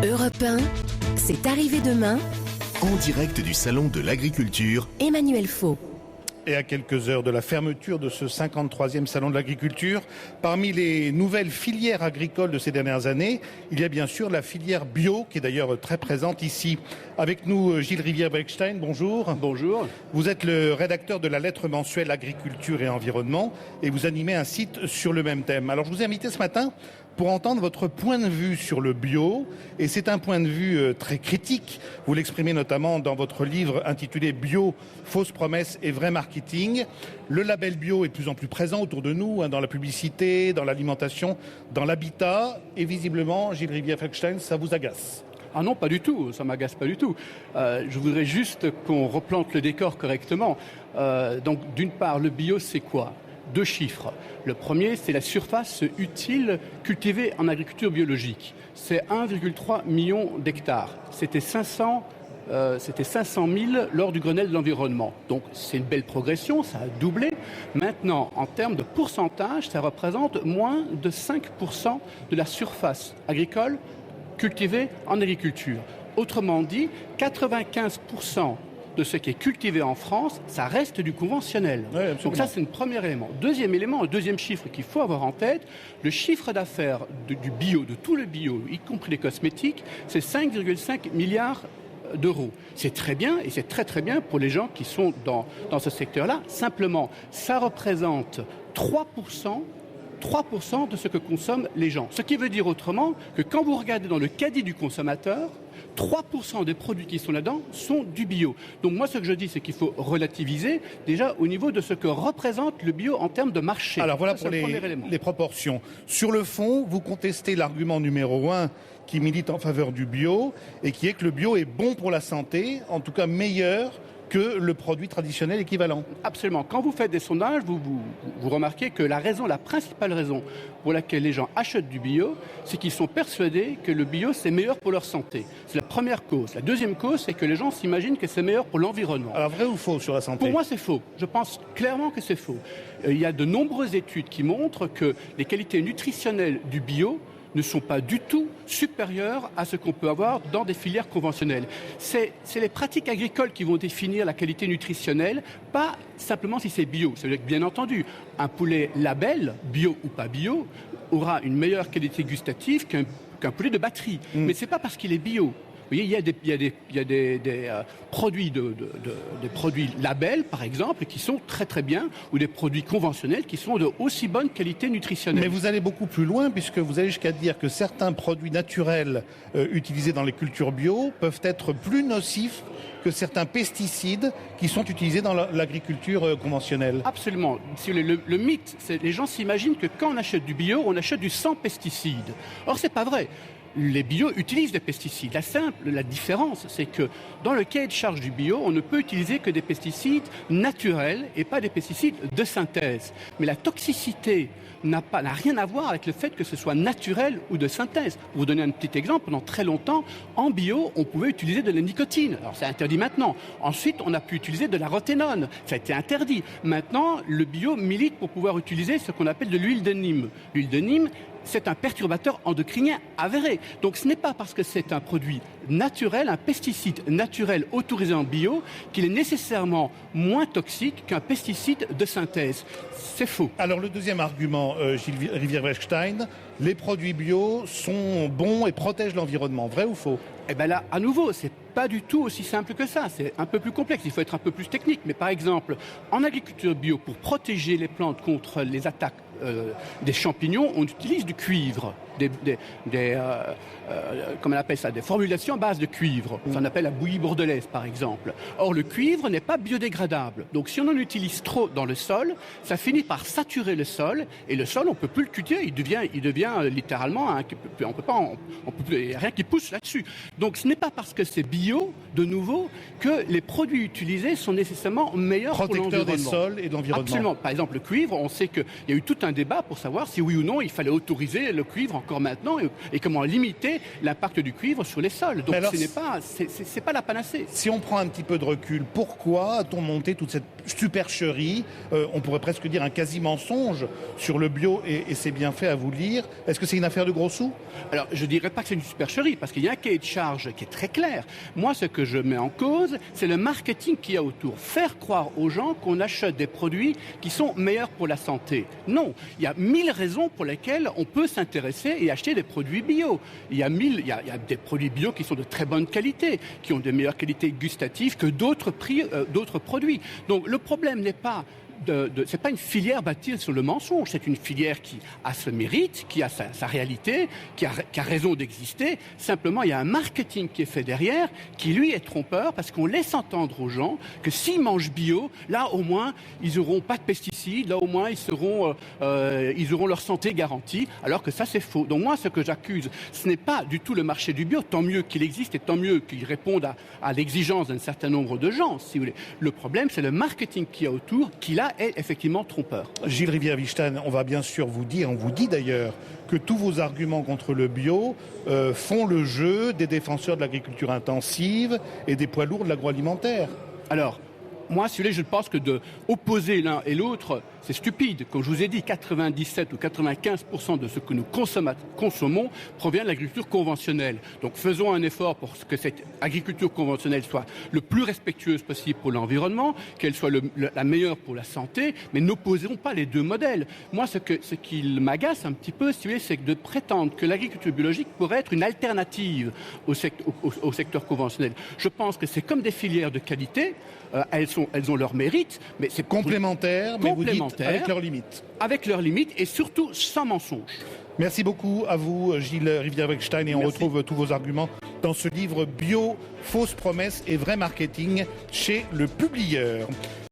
Europe 1, c'est arrivé demain. En direct du Salon de l'Agriculture, Emmanuel Faux. Et à quelques heures de la fermeture de ce 53e Salon de l'Agriculture, parmi les nouvelles filières agricoles de ces dernières années, il y a bien sûr la filière bio, qui est d'ailleurs très présente ici. Avec nous, Gilles Rivière-Bechstein, bonjour. Bonjour. Vous êtes le rédacteur de la lettre mensuelle Agriculture et Environnement et vous animez un site sur le même thème. Alors je vous ai invité ce matin pour entendre votre point de vue sur le bio, et c'est un point de vue très critique. Vous l'exprimez notamment dans votre livre intitulé « Bio, fausses promesses et vrai marketing ». Le label bio est de plus en plus présent autour de nous, dans la publicité, dans l'alimentation, dans l'habitat, et visiblement, Gilles Rivière-Bechstein, ça vous agace. Ah non, pas du tout, ça m'agace pas du tout. Je voudrais juste qu'on replante le décor correctement. Donc d'une part, le bio c'est quoi ? Deux chiffres. Le premier, c'est la surface utile cultivée en agriculture biologique. C'est 1,3 million d'hectares. C'était 500 000 lors du Grenelle de l'environnement. Donc c'est une belle progression, ça a doublé. Maintenant, en termes de pourcentage, ça représente moins de 5% de la surface agricole cultivée en agriculture. Autrement dit, 95% de ce qui est cultivé en France, ça reste du conventionnel. Oui, donc ça, c'est le premier élément. Deuxième élément, le deuxième chiffre qu'il faut avoir en tête, le chiffre d'affaires du bio, de tout le bio, y compris les cosmétiques, c'est 5,5 milliards d'euros. C'est très bien, et c'est très très bien pour les gens qui sont dans ce secteur-là. Simplement, ça représente 3% de ce que consomment les gens. Ce qui veut dire autrement que quand vous regardez dans le caddie du consommateur, 3% des produits qui sont là-dedans sont du bio. Donc moi, ce que je dis, c'est qu'il faut relativiser déjà au niveau de ce que représente le bio en termes de marché. Alors voilà pour les proportions. Sur le fond, vous contestez l'argument numéro 1 qui milite en faveur du bio et qui est que le bio est bon pour la santé, en tout cas meilleur que le produit traditionnel équivalent. Absolument. Quand vous faites des sondages, vous remarquez que la principale raison pour laquelle les gens achètent du bio, c'est qu'ils sont persuadés que le bio, c'est meilleur pour leur santé. C'est la première cause. La deuxième cause, c'est que les gens s'imaginent que c'est meilleur pour l'environnement. Alors vrai ou faux sur la santé ? Pour moi, c'est faux. Je pense clairement que c'est faux. Il y a de nombreuses études qui montrent que les qualités nutritionnelles du bio ne sont pas du tout supérieures à ce qu'on peut avoir dans des filières conventionnelles. C'est les pratiques agricoles qui vont définir la qualité nutritionnelle, pas simplement si c'est bio. Ça veut dire que, bien entendu, un poulet label, bio ou pas bio, aura une meilleure qualité gustative qu'un poulet de batterie. Mais c'est pas parce qu'il est bio. Vous voyez, il y a des produits des produits labels, par exemple, qui sont très très bien, ou des produits conventionnels qui sont de aussi bonne qualité nutritionnelle. Mais vous allez beaucoup plus loin, puisque vous allez jusqu'à dire que certains produits naturels utilisés dans les cultures bio peuvent être plus nocifs que certains pesticides qui sont utilisés dans l'agriculture conventionnelle. Absolument. Le mythe, c'est les gens s'imaginent que quand on achète du bio, on achète du sans pesticides. Or, c'est pas vrai. Les bio utilisent des pesticides. La différence, c'est que dans le cahier de charge du bio, on ne peut utiliser que des pesticides naturels et pas des pesticides de synthèse. Mais la toxicité n'a rien à voir avec le fait que ce soit naturel ou de synthèse. Pour vous donner un petit exemple, pendant très longtemps, en bio, on pouvait utiliser de la nicotine. Alors c'est interdit maintenant. Ensuite, on a pu utiliser de la roténone. Ça a été interdit. Maintenant, le bio milite pour pouvoir utiliser ce qu'on appelle de l'huile de Nîmes. L'huile de Nîmes, c'est un perturbateur endocrinien avéré. Donc ce n'est pas parce que c'est un produit naturel, un pesticide naturel autorisé en bio, qu'il est nécessairement moins toxique qu'un pesticide de synthèse. C'est faux. Alors le deuxième argument, Gilles Rivière-Bechstein, les produits bio sont bons et protègent l'environnement. Vrai ou faux ? Eh bien là, à nouveau, c'est pas du tout aussi simple que ça. C'est un peu plus complexe. Il faut être un peu plus technique. Mais par exemple, en agriculture bio, pour protéger les plantes contre les attaques des champignons, on utilise du cuivre, comment on appelle ça, des formulations à base de cuivre. Ça on appelle la bouillie bordelaise, par exemple. Or, le cuivre n'est pas biodégradable. Donc, si on en utilise trop dans le sol, ça finit par saturer le sol, et le sol, on peut plus le cultiver. Il devient littéralement, il n'y a rien qui pousse là-dessus. Donc, ce n'est pas parce que c'est bio, de nouveau, que les produits utilisés sont nécessairement meilleurs pour l'environnement. Protecteurs des sols et de l'environnement. Absolument. Par exemple, le cuivre, on sait qu'il y a eu tout un débat pour savoir si oui ou non il fallait autoriser le cuivre encore maintenant et comment limiter l'impact du cuivre sur les sols. Donc alors, c'est pas la panacée. Si on prend un petit peu de recul, pourquoi a-t-on monté toute cette supercherie, on pourrait presque dire un quasi-mensonge sur le bio et ses bienfaits à vous lire? Est-ce que c'est une affaire de gros sous? Alors, je ne dirais pas que c'est une supercherie, parce qu'il y a un cahier de charge qui est très clair. Moi, ce que je mets en cause, c'est le marketing qu'il y a autour. Faire croire aux gens qu'on achète des produits qui sont meilleurs pour la santé. Non, il y a 1000 raisons pour lesquelles on peut s'intéresser et acheter des produits bio. Il y a des produits bio qui sont de très bonne qualité, qui ont de meilleures qualités gustatives que d'autres produits. Donc, le problème n'est pas c'est pas une filière bâtie sur le mensonge, c'est une filière qui a ce mérite, qui a sa réalité, qui a raison d'exister. Simplement, il y a un marketing qui est fait derrière, qui lui est trompeur, parce qu'on laisse entendre aux gens que s'ils mangent bio, là au moins, ils n'auront pas de pesticides, là au moins, ils auront leur santé garantie, alors que ça c'est faux. Donc moi, ce que j'accuse, ce n'est pas du tout le marché du bio, tant mieux qu'il existe et tant mieux qu'il réponde à l'exigence d'un certain nombre de gens, si vous voulez. Le problème, c'est le marketing qu'il y a autour, qui là est effectivement trompeur. Gilles Rivière-Wichtan, on va bien sûr vous dire, on vous dit d'ailleurs, que tous vos arguments contre le bio font le jeu des défenseurs de l'agriculture intensive et des poids lourds de l'agroalimentaire. Alors, moi, si vous voulez, je pense que d'opposer l'un et l'autre, c'est stupide. Comme je vous ai dit, 97 ou 95% de ce que nous consommons provient de l'agriculture conventionnelle. Donc faisons un effort pour que cette agriculture conventionnelle soit le plus respectueuse possible pour l'environnement, qu'elle soit la meilleure pour la santé, mais n'opposons pas les deux modèles. Moi, ce qui m'agace un petit peu, si vous voulez, c'est de prétendre que l'agriculture biologique pourrait être une alternative au secteur conventionnel. Je pense que c'est comme des filières de qualité, elles ont leur mérite, mais c'est complémentaire, mais vous dites avec leurs limites. Avec leurs limites et surtout sans mensonge. Merci beaucoup à vous, Gilles Rivière-Wichtan, et on retrouve tous vos arguments dans ce livre Bio, fausses promesses et vrai marketing chez Le Publieur.